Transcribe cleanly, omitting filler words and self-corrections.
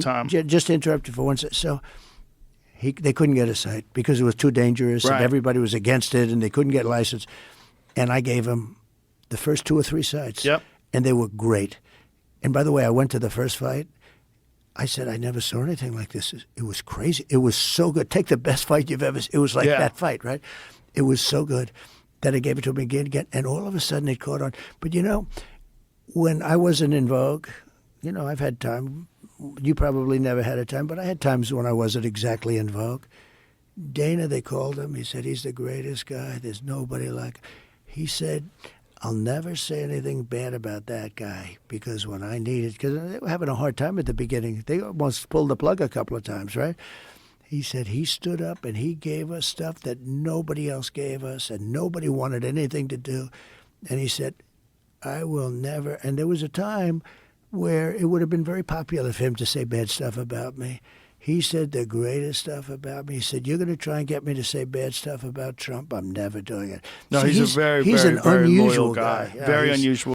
time. Just to interrupt you for 1 second. So they couldn't get a site because it was too dangerous Right. and everybody was against it and they couldn't get a license. And I gave him the first 2 or 3 sites. Yep. And they were great. And by the way, I went to the first fight. I said, I never saw anything like this. It was crazy. It was so good. Take the best fight you've ever seen. It was like that fight, right? It was so good that I gave it to him again. And all of a sudden it caught on. But, when I wasn't in vogue, I've had time. You probably never had a time, but I had times when I wasn't exactly in vogue. Dana, they called him. He said, he's the greatest guy. There's nobody like him. He said, I'll never say anything bad about that guy because when I needed, because they were having a hard time at the beginning. They almost pulled the plug a couple of times, right? He said he stood up and he gave us stuff that nobody else gave us and nobody wanted anything to do. And he said, I will never. And there was a time where it would have been very popular for him to say bad stuff about me. He said the greatest stuff about me. He said, you're going to try and get me to say bad stuff about Trump? I'm never doing it. No, So he's a very, he's very, an very unusual loyal guy. Yeah, very unusual.